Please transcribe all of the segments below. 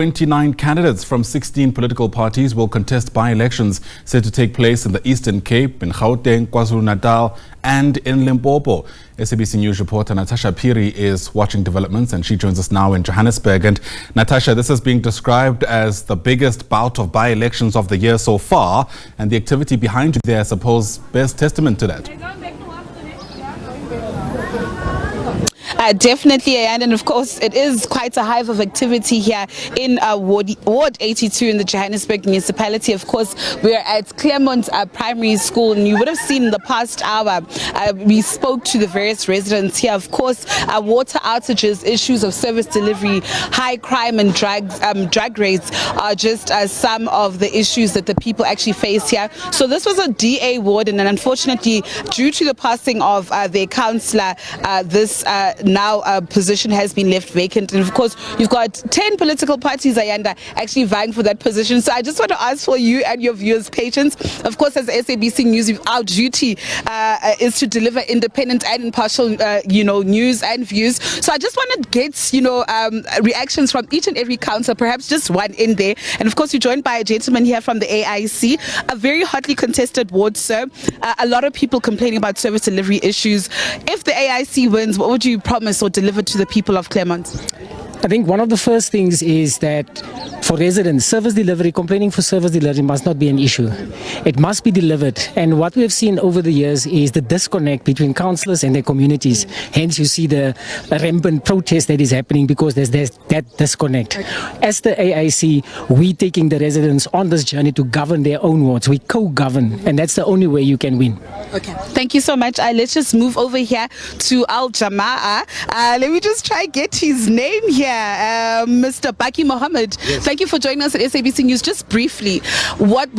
29 candidates from 16 political parties will contest by-elections set to take place in the Eastern Cape, in Gauteng, Kwazulu Natal and in Limpopo. SABC News reporter Natasha Phiri is watching developments and she joins us now in Johannesburg. And Natasha, this is being described as the biggest bout of by-elections of the year so far, and the activity behind you there, I suppose, bears testament to that. Definitely, and of course it is quite a hive of activity here in Ward 82 in the Johannesburg municipality. Of course, we're at Claremont Primary School, and you would have seen in the past hour we spoke to the various residents here. Of course, water outages, issues of service delivery, high crime and drug rates are just some of the issues that the people actually face here. So this was a DA ward, and unfortunately, due to the passing of their councillor, this now position has been left vacant. And of course, you've got 10 political parties, Ayanda, actually vying for that position. So I just want to ask for you and your viewers' patience. Of course, as SABC News, our duty is to deliver independent and impartial, news and views. So I just want to get, reactions from each and every councillor, perhaps just one in there. And of course, you're joined by a gentleman here from the AIC, a very hotly contested ward, sir. A lot of people complaining about service delivery issues. If the AIC wins, what would you promise or deliver to the people of Claremont? I think one of the first things is that for residents, service delivery, complaining for service delivery must not be an issue. It must be delivered. And what we have seen over the years is the disconnect between councillors and their communities. Hence, you see the rampant protest that is happening because there's that disconnect. As the AIC, we taking the residents on this journey to govern their own wards. We co-govern, and that's the only way you can win. Okay, thank you so much. Let's just move over here to Al Jama-ah. Let me just try get his name here. Mr. Baki Mohammed, yes. Thank you for joining us at SABC News. Just briefly, what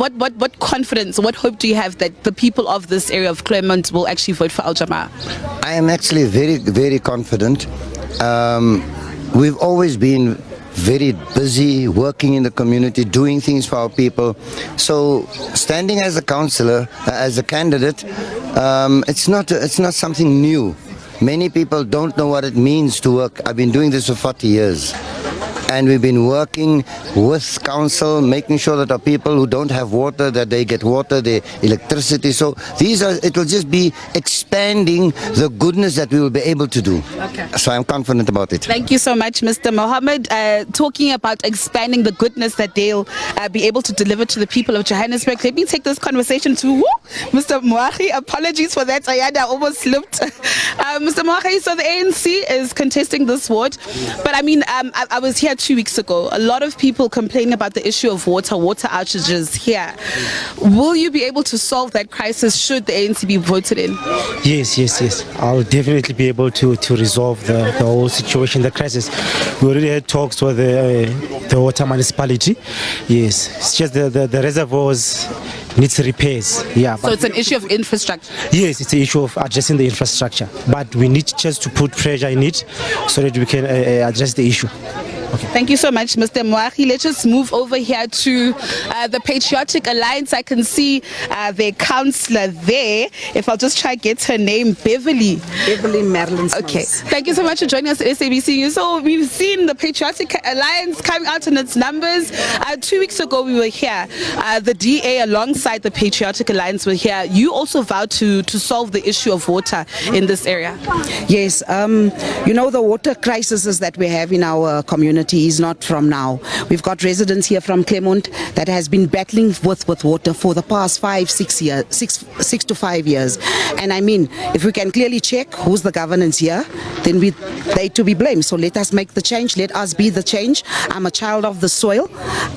confidence, what hope do you have that the people of this area of Claremont will actually vote for Al Jama-ah? I am actually very, very confident. We've always been very busy working in the community, doing things for our people. So standing as a councillor, as a candidate, it's not something new. Many people don't know what it means to work. I've been doing this for 40 years. And we've been working with council, making sure that our people who don't have water, that they get water, their electricity. So it will just be expanding the goodness that we will be able to do. Okay. So I'm confident about it. Thank you so much, Mr. Mohammed. Talking about expanding the goodness that they'll be able to deliver to the people of Johannesburg. Let me take this conversation to Mr. Moahi. Apologies for that. I almost slipped. Mr. Moahi, so the ANC is contesting this ward. But I mean, I was here 2 weeks ago. A lot of people complaining about the issue of water outages here. Will you be able to solve that crisis should the ANC be voted in? Yes. I'll definitely be able to resolve the whole situation, the crisis. We already had talks with the water municipality. Yes, it's just the reservoirs needs repairs. Yeah. So it's an issue of infrastructure? Yes, it's an issue of addressing the infrastructure. But we need just to put pressure in it so that we can address the issue. Okay. Thank you so much, Mr. Moahi. Let's just move over here to the Patriotic Alliance. I can see their councillor there. If I'll just try get her name, Beverly Marilyn. Okay. Thank you so much for joining us at SABC News. So we've seen the Patriotic Alliance coming out in its numbers. 2 weeks ago we were here. The DA alongside the Patriotic Alliance were here. You also vowed to solve the issue of water in this area. Yes. The water crises that we have in our community is not from now. We've got residents here from Claremont that has been battling with water for the past 6 years, 6 to 5 years. And I mean, if we can clearly check who's the governance here, then they to be blamed. So let us make the change. Let us be the change. I'm a child of the soil.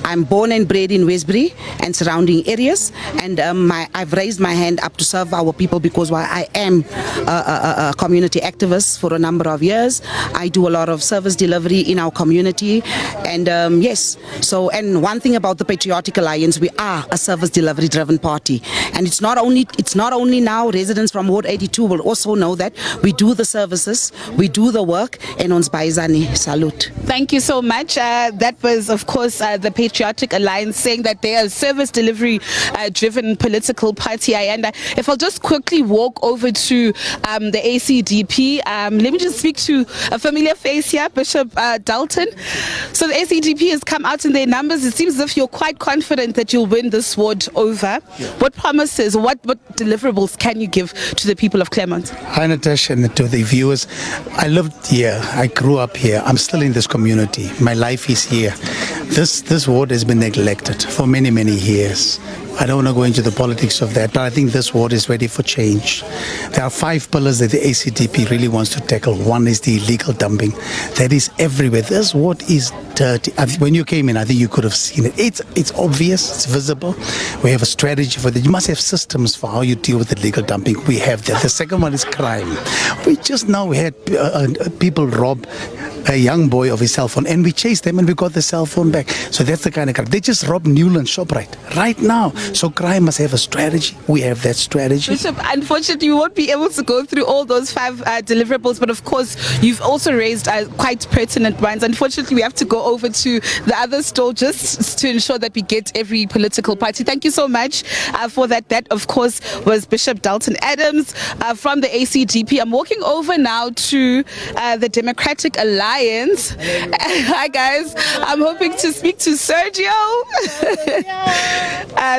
I'm born and bred in Westbury and surrounding areas. And I've raised my hand up to serve our people because while I am a community activist for a number of years, I do a lot of service delivery in our community. And and one thing about the Patriotic Alliance, we are a service delivery driven party, and it's not only now residents from Ward 82 will also know that we do the services, we do the work, and ons baizani salute. Thank you so much. That was of course the Patriotic Alliance saying that they are a service delivery driven political party. And if I'll just quickly walk over to the ACDP, let me just speak to a familiar face here, Bishop Dalton. So the ACDP has come out in their numbers. It seems as if you're quite confident that you'll win this ward over. Yeah. What promises, what deliverables can you give to the people of Claremont? Hi Natasha, and to the viewers. I lived here, I grew up here, I'm still in this community, my life is here. This ward has been neglected for many, many years. I don't want to go into the politics of that, but I think this ward is ready for change. There are 5 pillars that the ACDP really wants to tackle. One is the illegal dumping. That is everywhere. This ward is dirty. When you came in, I think you could have seen it. It's obvious, it's visible. We have a strategy for that. You must have systems for how you deal with illegal dumping. We have that. The second one is crime. We had people rob a young boy of his cell phone, and we chased them and we got the cell phone back. So that's the kind of crime. They just robbed Newland ShopRite right now. So crime must have a strategy. We have that strategy. Bishop, unfortunately, we won't be able to go through all those 5 deliverables, but of course, you've also raised quite pertinent ones. Unfortunately, we have to go over to the other stall just to ensure that we get every political party. Thank you so much for that. That, of course, was Bishop Dalton Adams from the ACDP. I'm walking over now to the Patriotic Alliance. Hi guys, I'm hoping to speak to Sergio.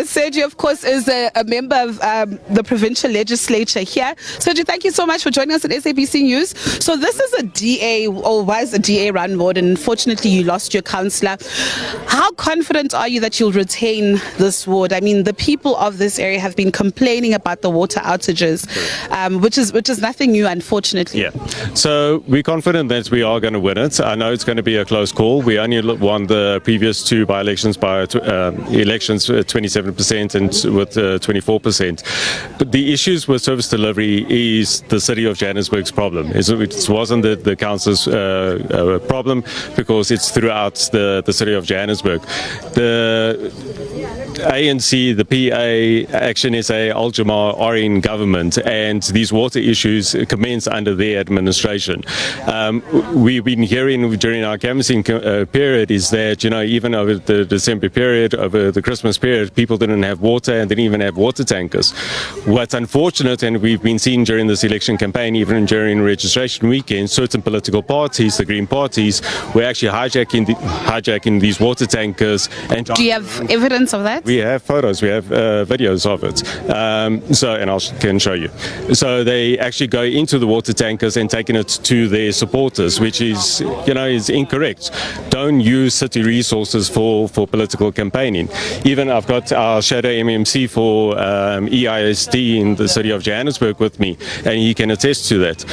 Sergio, of course, is a member of the provincial legislature here. Sergio, thank you so much for joining us at SABC News. So this is a DA, or was a DA run ward, and unfortunately you lost your councillor. How confident are you that you'll retain this ward? I mean, the people of this area have been complaining about the water outages, which is nothing new, unfortunately. Yeah, so we're confident that we are going to win it. I know it's going to be a close call. We only won the previous 2 by-elections by elections 27% and with 24%. But the issues with service delivery is the city of Johannesburg's problem. It wasn't the council's problem, because it's throughout the city of Johannesburg. The ANC, the PA, Action SA, Al Jama-ah are in government, and these water issues commence under their administration. We've been hearing during our canvassing period is that, even over the December period, over the Christmas period, people didn't have water and didn't even have water tankers. What's unfortunate, and we've been seeing during this election campaign, even during registration weekend, certain political parties, the Green parties, were actually hijacking these water tankers. And do you have evidence of that? We have photos, we have videos of it. And I can show you. So they actually go into the water tankers and taking it to their supporters, which is incorrect. Don't use city resources for political campaigning. Even I've got our shadow MMC for EISD in the city of Johannesburg with me, and he can attest to that.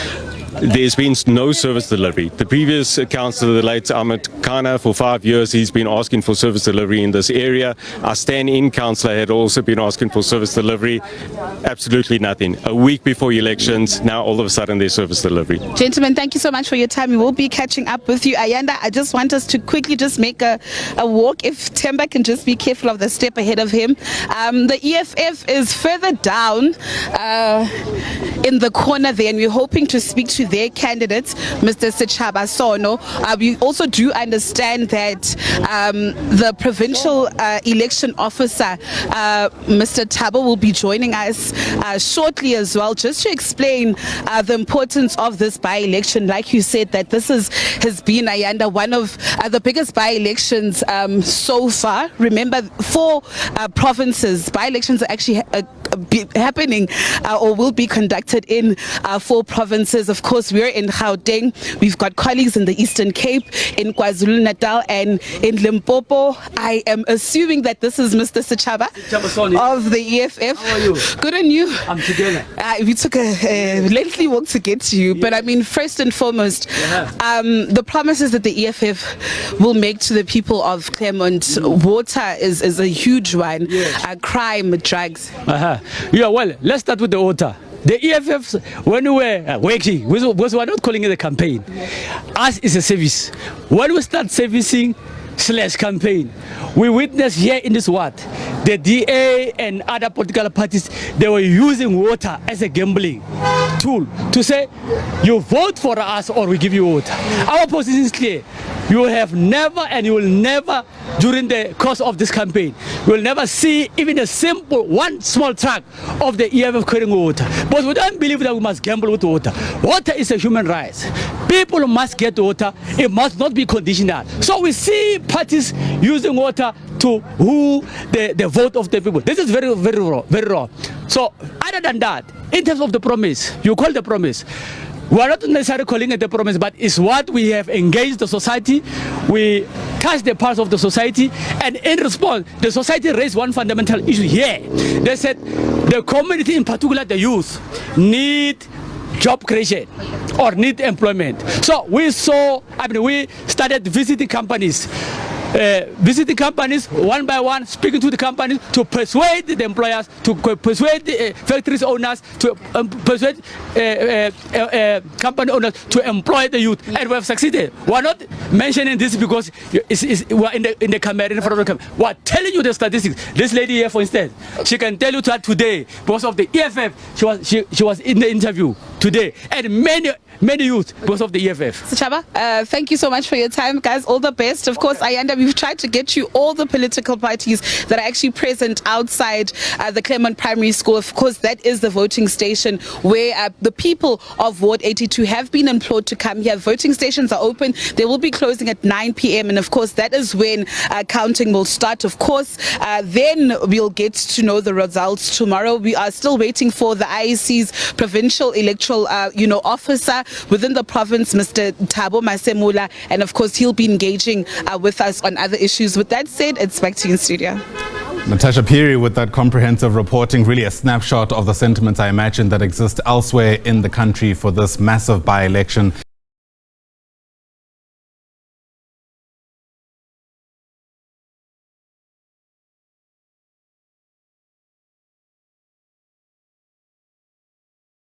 There's been no service delivery. The previous councillor, the late Ahmed Kana, for 5 years, he's been asking for service delivery in this area. Our stand-in councillor had also been asking for service delivery. Absolutely nothing. A week before elections, now all of a sudden there's service delivery. Gentlemen, thank you so much for your time. We will be catching up with you. Ayanda, I just want us to quickly just make a walk. If Temba can just be careful of the step ahead of him. The EFF is further down in the corner there, and we're hoping to speak to their candidates, Mr. Sechaba Sono. We also do understand that the provincial election officer, Mr. Tabo, will be joining us shortly as well, just to explain the importance of this by-election. Like you said, that this has been, Ayanda, one of the biggest by-elections so far. Remember, 4 provinces, by-elections are actually happening or will be conducted in 4 provinces. Of course, we're in Gauteng. We've got colleagues in the Eastern Cape, in Kwazulu Natal and in Limpopo. I am assuming that this is Mr. Sechaba of the EFF. How are you? Good on you. I'm together. We took a lengthy walk to get to you, but I mean, first and foremost, the promises that the EFF will make to the people of Claremont, water is a huge one. Yes. Crime, drugs. Yeah, well, let's start with the water. The EFFs, when we were working, because we are not calling it a campaign. Us is a service. When we start servicing / campaign, we witnessed here in this ward, the DA and other political parties, they were using water as a gambling tool to say, you vote for us or we give you water. Our position is clear. You have never and you will never, during the course of this campaign, you will never see even a simple one small truck of the EFF carrying water. But we don't believe that we must gamble with water. Water is a human right. People must get water. It must not be conditional. So we see parties using water to woo the vote of the people. This is very, very wrong, very wrong. So other than that, in terms of the promise, you call the promise. We are not necessarily calling it a promise, but it's what we have engaged the society. We touch the parts of the society, and in response, the society raised one fundamental issue here. They said the community, in particular the youth, need job creation or need employment. So we started visiting companies one by one, speaking to the companies to persuade the employers, to persuade the factories owners, to persuade company owners to employ the youth, and we have succeeded. We are not mentioning this because we are in the camera, in front of the camera. We are telling you the statistics. This lady here, for instance, she can tell you that today, because of the EFF, she was in the interview today, and many youth because of the EFF. Chaba, thank you so much for your time, guys. All the best. Of course, Ayanda, we've tried to get you all the political parties that are actually present outside the Claremont Primary School. Of course, that is the voting station where the people of Ward 82 have been implored to come here. Voting stations are open. They will be closing at 9 p.m. And of course, that is when counting will start. Of course, then we'll get to know the results tomorrow. We are still waiting for the AIC's provincial electoral officer within the province, Mr. Thabo Masemula, and of course he'll be engaging with us on other issues. With that said, it's back to you in studio. Natasha Phiri with that comprehensive reporting, really a snapshot of the sentiments I imagine that exist elsewhere in the country for this massive by-election.